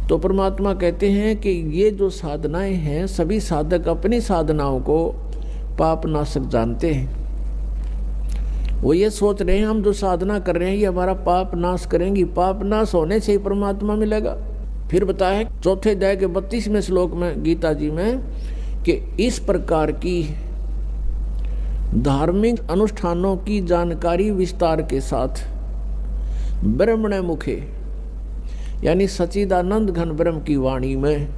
तो परमात्मा कहते हैं कि ये जो साधनाएं हैं, सभी साधक अपनी साधनाओं को पाप नाशक जानते हैं। वो ये सोच रहे हैं हम जो साधना कर रहे हैं ये हमारा पाप नाश करेंगी, पाप नाश होने से ही परमात्मा मिलेगा। फिर बताया चौथे अध्याय के 32वें श्लोक में गीता जी में कि इस प्रकार की धार्मिक अनुष्ठानों की जानकारी विस्तार के साथ ब्रह्मणे मुखे यानी सच्चिदानंद घन ब्रह्म की वाणी में,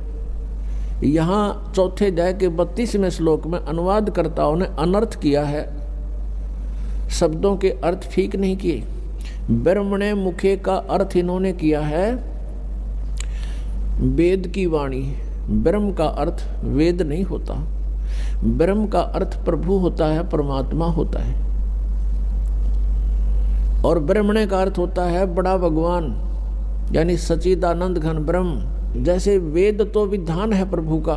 यहाँ चौथे अध्याय के 32वें श्लोक में अनुवादकर्ताओं ने अनर्थ किया है, शब्दों के अर्थ ठीक नहीं किए। ब्रह्मणे मुखे का अर्थ इन्होंने किया है वेद की वाणी। ब्रह्म का अर्थ वेद नहीं होता, ब्रह्म का अर्थ प्रभु होता है, परमात्मा होता है। और ब्रह्मणे का अर्थ होता है बड़ा भगवान यानी सच्चिदानंद घन ब्रह्म। जैसे वेद तो विधान है प्रभु का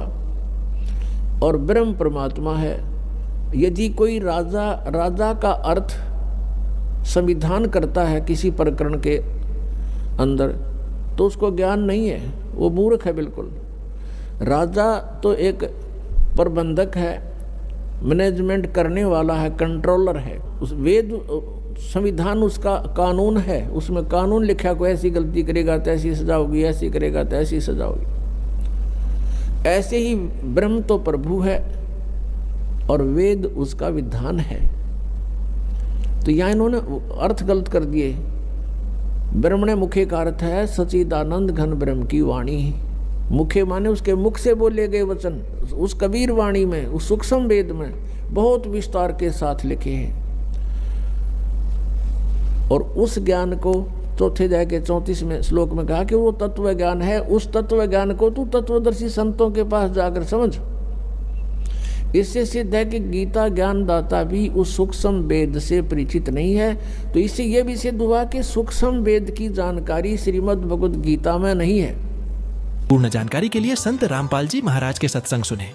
और ब्रह्म परमात्मा है। यदि कोई राजा का अर्थ संविधान करता है किसी प्रकरण के अंदर तो उसको ज्ञान नहीं है, वो मूर्ख है बिल्कुल। राजा तो एक प्रबंधक है, मैनेजमेंट करने वाला है, कंट्रोलर है। उस वेद संविधान उसका कानून है, उसमें कानून लिखा कोई ऐसी गलती करेगा तो ऐसी सजा होगी, ऐसी करेगा तो ऐसी सजा होगी। ऐसे ही ब्रह्म तो प्रभु है और वेद उसका विधान है। तो यहाँ इन्होंने अर्थ गलत कर दिए। ब्रह्मणे मुखे का अर्थ है सच्चिदानंद घन ब्रह्म की वाणी। मुखे माने उसके मुख से बोले गए वचन, उस कबीर वाणी में, उस सूक्ष्म वेद में बहुत विस्तार के साथ लिखे हैं। और उस ज्ञान को चौथे अध्याय के 34वें श्लोक में कहा कि वो तत्व ज्ञान है। उस तत्व ज्ञान को तू तत्वदर्शी संतों के पास जाकर समझ। इससे सिद्ध है कि गीता ज्ञानदाता भी उस सूक्ष्म वेद से परिचित नहीं है। तो इससे यह भी सिद्ध हुआ कि सूक्ष्म वेद की जानकारी श्रीमद् भगवद गीता में नहीं है। पूर्ण जानकारी के लिए संत रामपाल जी महाराज के सत्संग सुने।